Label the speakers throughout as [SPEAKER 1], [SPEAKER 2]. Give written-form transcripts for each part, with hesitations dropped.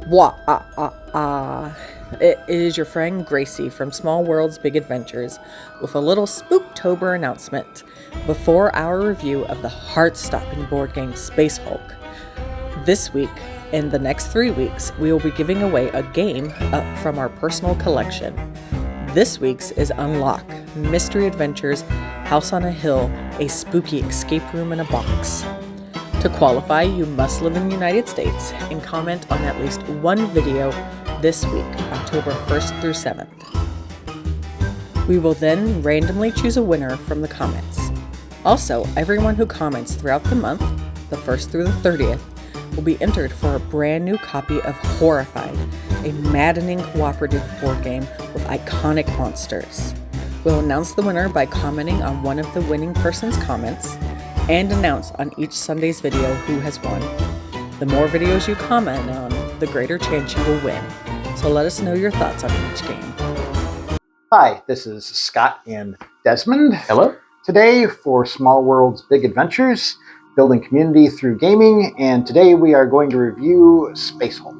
[SPEAKER 1] Wah, It is your friend Gracie from Small Worlds Big Adventures with a little Spooktober announcement before our review of the heart-stopping board game Space Hulk. This week, in the next 3 weeks, we will be giving away a game up from our personal collection. This week's is Unlock, Mystery Adventures, House on a Hill, a spooky escape room in a box. To qualify, you must live in the United States and comment on at least one video this week, October 1st through 7th. We will then randomly choose a winner from the comments. Also, everyone who comments throughout the month, the 1st through the 30th, will be entered for a brand new copy of Horrified, a maddening cooperative board game with iconic monsters. We'll announce the winner by commenting on one of the winning person's comments and announce on each Sunday's video who has won. The more videos you comment on, the greater chance you will win. So let us know your thoughts on each game.
[SPEAKER 2] Hi, this is Scott and Desmond.
[SPEAKER 3] Hello.
[SPEAKER 2] Today for Small Worlds Big Adventures, building community through gaming, and today we are going to review Space Hulk.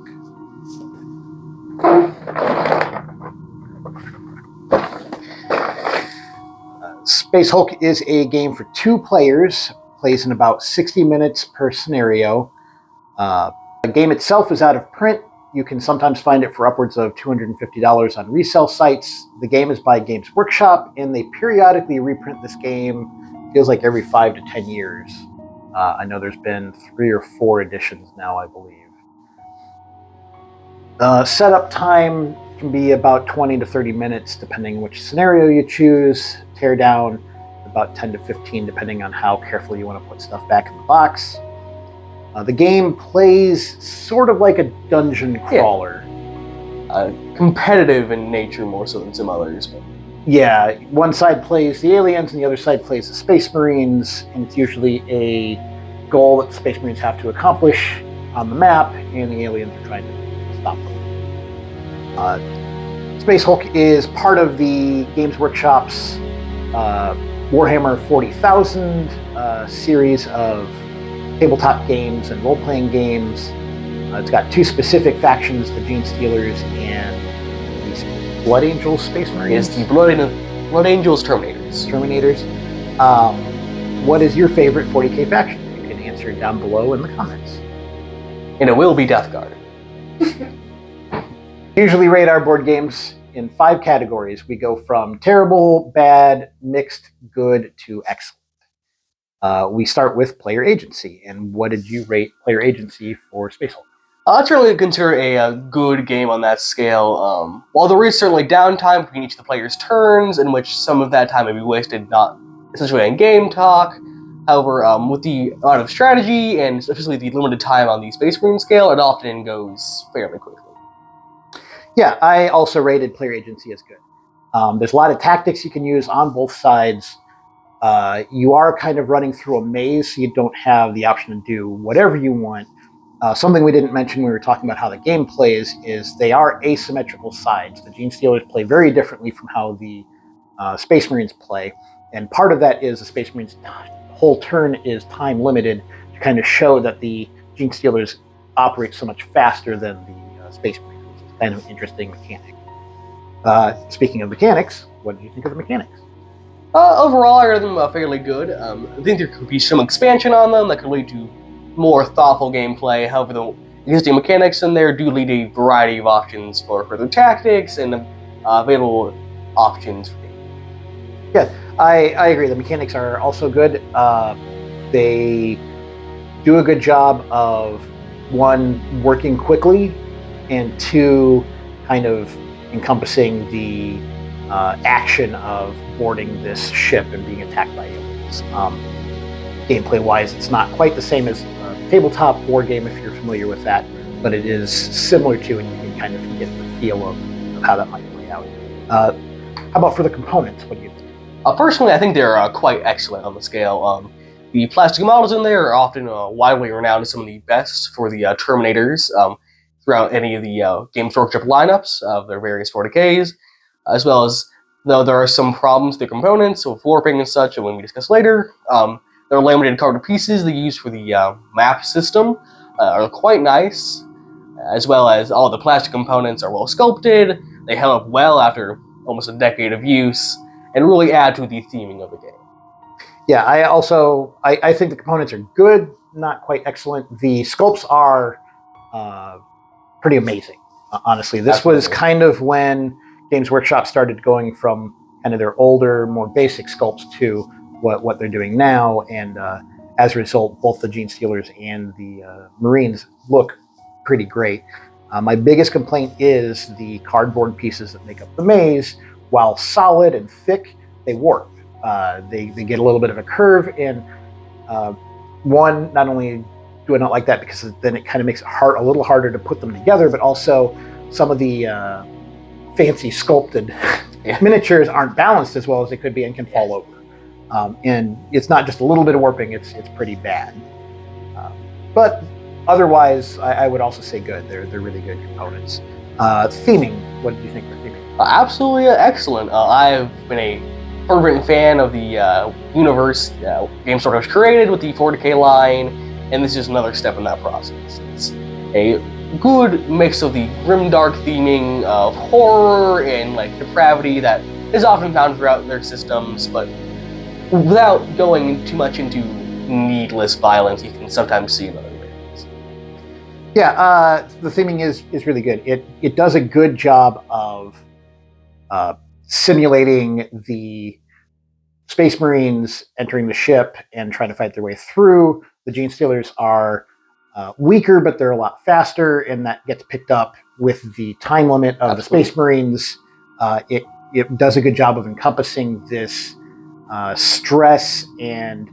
[SPEAKER 2] Space Hulk is a game for 2 players, plays in about 60 minutes per scenario. The game itself is out of print. You can sometimes find it for upwards of $250 on resale sites. The game is by Games Workshop, and they periodically reprint this game, feels like every 5 to 10 years. I know there's been 3 or 4 editions now, I believe. Setup time can be about 20 to 30 minutes, depending which scenario you choose. Tear down, about 10 to 15, depending on how carefully you want to put stuff back in the box. The game plays sort of like a dungeon crawler.
[SPEAKER 3] Competitive in nature more so than some others.
[SPEAKER 2] Yeah, one side plays the aliens and the other side plays the Space Marines, and it's usually a goal that the Space Marines have to accomplish on the map, and the aliens are trying to stop them. Space Hulk is part of the Games Workshop's Warhammer 40,000 series of tabletop games and role-playing games. It's got 2 specific factions, the Gene Stealers and the Blood Angels Space Marines.
[SPEAKER 3] Yes, the Blood Angels Terminators.
[SPEAKER 2] What is your favorite 40k faction? You can answer it down below in the comments.
[SPEAKER 3] And it will be Death Guard.
[SPEAKER 2] Usually rate our board games in 5 categories. We go from terrible, bad, mixed, good to excellent. We start with player agency. And what did you rate player agency for Space Hulk?
[SPEAKER 3] I'd certainly consider a good game on that scale. While there is certainly downtime between each of the players' turns, in which some of that time may be wasted not essentially on game talk. However, with the amount of strategy and especially the limited time on the Space Marine scale, it often goes fairly quickly.
[SPEAKER 2] Yeah, I also rated player agency as good. There's a lot of tactics you can use on both sides. You are kind of running through a maze, so you don't have the option to do whatever you want. Something we didn't mention when we were talking about how the game plays is they are asymmetrical sides. The Gene Stealers play very differently from how the Space Marines play. And part of that is the Space Marines' whole turn is time limited to kind of show that the Gene Stealers operate so much faster than the Space Marines, which is kind of an interesting mechanic. Speaking of mechanics, what did you think of the mechanics?
[SPEAKER 3] Overall, I rated them fairly good. I think there could be some expansion on them that could lead to more thoughtful gameplay. However, the existing mechanics in there do lead a variety of options for further tactics and available options.
[SPEAKER 2] Yeah, I agree. The mechanics are also good. They do a good job of, 1, working quickly, and 2, kind of encompassing the action of boarding this ship and being attacked by aliens. Gameplay-wise, it's not quite the same as a tabletop board game if you're familiar with that, but it is similar to, and you can kind of get the feel of how that might play out. How about for the components? What do you think?
[SPEAKER 3] Personally, I think they're quite excellent on the scale. The plastic models in there are often widely renowned as some of the best for the Terminators throughout any of the Games Workshop lineups of their various 40Ks, as well as, though there are some problems with the components, with warping and such, and when we discuss later, their laminated carded pieces they use for the map system are quite nice. as well as all the plastic components are well sculpted. They held up well after almost a decade of use, and really add to the theming of the game.
[SPEAKER 2] Yeah, I think the components are good, not quite excellent. The sculpts are pretty amazing, honestly. This
[SPEAKER 3] Absolutely.
[SPEAKER 2] was kind of when Games Workshop started going from kind of their older, more basic sculpts to what they're doing now, and as a result, both the Gene Stealers and the Marines look pretty great. My biggest complaint is the cardboard pieces that make up the maze. While solid and thick, they warp. They get a little bit of a curve, and one, not only do I not like that because then it kind of makes it a little harder to put them together, but also some of the fancy sculpted miniatures aren't balanced as well as they could be and can fall over. And it's not just a little bit of warping, it's pretty bad. But otherwise, I would also say good. They're really good components. Theming, what did you think of the theming?
[SPEAKER 3] Absolutely excellent. I've been a fervent fan of the universe Games Workshop has created with the 40K line, and this is another step in that process. It's a good mix of the grimdark theming of horror and like depravity that is often found throughout their systems, but without going too much into needless violence you can sometimes see in other games.
[SPEAKER 2] Yeah, the theming is really good. It does a good job of simulating the Space Marines entering the ship and trying to fight their way through. The Gene Stealers are weaker, but they're a lot faster, and that gets picked up with the time limit of the Space Marines. It does a good job of encompassing this stress and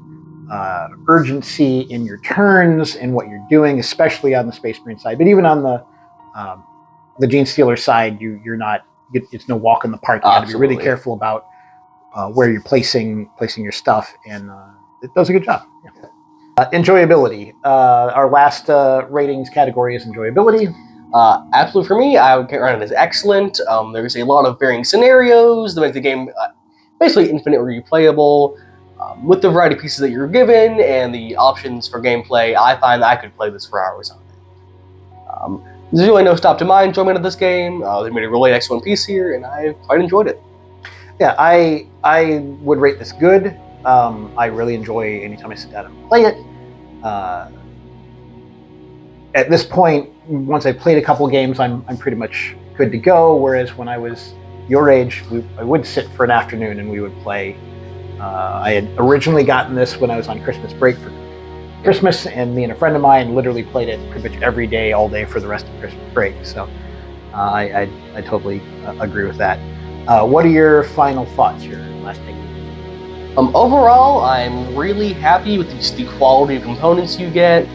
[SPEAKER 2] urgency in your turns and what you're doing, especially on the Space Marine side. But even on the Gene Stealer side, you're not. It's no walk in the park. You got to be really careful about where you're placing your stuff, and it does a good job. Yeah. Enjoyability. Our last ratings category is enjoyability.
[SPEAKER 3] Absolutely, for me, I would run it as excellent. There's a lot of varying scenarios that make the game basically infinite replayable. With the variety of pieces that you're given and the options for gameplay, I find that I could play this for hours on end. There's really no stop to my enjoyment of this game. They made a really excellent piece here, and I quite enjoyed it.
[SPEAKER 2] Yeah, I would rate this good. I really enjoy anytime I sit down and play it. At this point, once I've played a couple games, I'm pretty much good to go. Whereas when I was your age, I would sit for an afternoon and we would play. I had originally gotten this when I was on Christmas break for Christmas, and me and a friend of mine literally played it pretty much every day, all day for the rest of Christmas break. So I totally agree with that. What are your final thoughts, your last take?
[SPEAKER 3] Overall, I'm really happy with just the quality of components you get.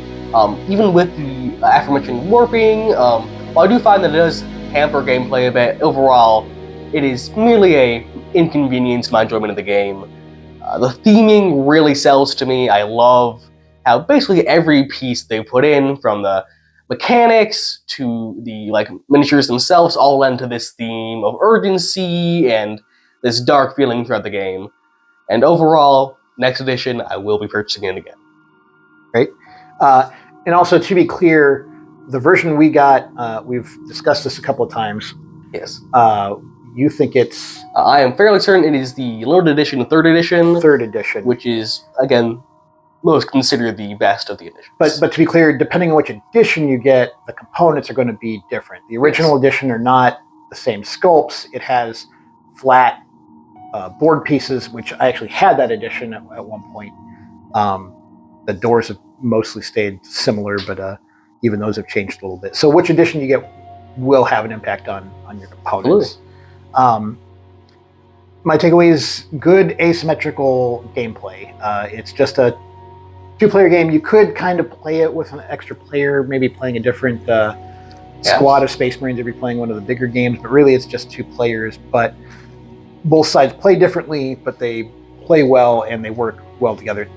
[SPEAKER 3] Even with the aforementioned warping, while I do find that it does hamper gameplay a bit, overall, it is merely a inconvenience to my enjoyment of the game. The theming really sells to me. I love how basically every piece they put in, from the mechanics to the miniatures themselves, all lend to this theme of urgency and this dark feeling throughout the game. And overall, next edition, I will be purchasing it again.
[SPEAKER 2] Great. And also, to be clear, the version we got, we've discussed this a couple of times.
[SPEAKER 3] Yes.
[SPEAKER 2] You think it's...
[SPEAKER 3] I am fairly certain it is the limited edition, 3rd edition.
[SPEAKER 2] 3rd edition.
[SPEAKER 3] Which is, again, most considered the best of the editions.
[SPEAKER 2] But to be clear, depending on which edition you get, the components are going to be different. The original edition are not the same sculpts. It has flat board pieces, which I actually had that edition at one point. The doors have mostly stayed similar, but even those have changed a little bit. So which edition you get will have an impact on your components. My takeaway is good asymmetrical gameplay. It's just a 2-player game. You could kind of play it with an extra player, maybe playing a different squad of Space Marines if you're playing one of the bigger games, but really it's just 2 players. But both sides play differently, but they play well and they work well together.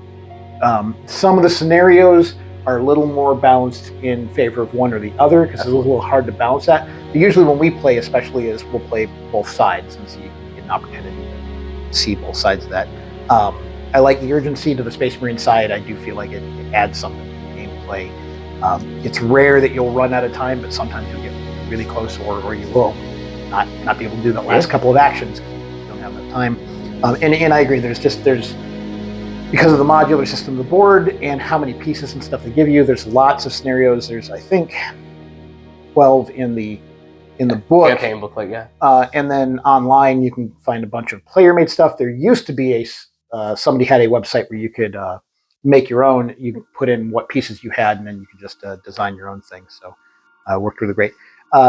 [SPEAKER 2] Some of the scenarios are a little more balanced in favor of one or the other, because it's a little hard to balance that. But usually when we play, especially, is we'll play both sides, and so you get an opportunity to see both sides of that. I like the urgency to the Space Marine side. I do feel like it adds something to the gameplay. It's rare that you'll run out of time, but sometimes you'll get really close, or you will not be able to do the last couple of actions. You don't have enough time. And I agree. There's because of the modular system of the board and how many pieces and stuff they give you. There's lots of scenarios. There's, I think, 12 in the book.
[SPEAKER 3] Campaign booklet, yeah.
[SPEAKER 2] And then online, you can find a bunch of player-made stuff. There used to be somebody had a website where you could make your own. You could put in what pieces you had, and then you could just design your own thing. So it worked really great.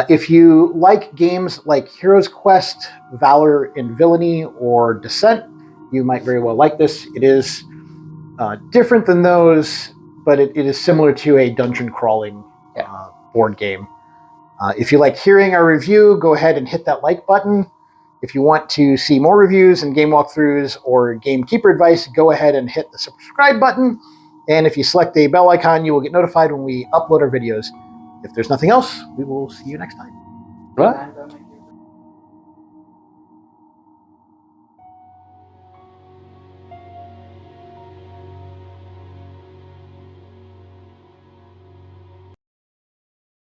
[SPEAKER 2] If you like games like Heroes Quest, Valor and Villainy, or Descent, you might very well like this. It is different than those, but it is similar to a dungeon crawling board game. If you like hearing our review, go ahead and hit that like button. If you want to see more reviews and game walkthroughs or gamekeeper advice, go ahead and hit the subscribe button. And if you select the bell icon, you will get notified when we upload our videos. If there's nothing else, we will see you next time.
[SPEAKER 3] Right.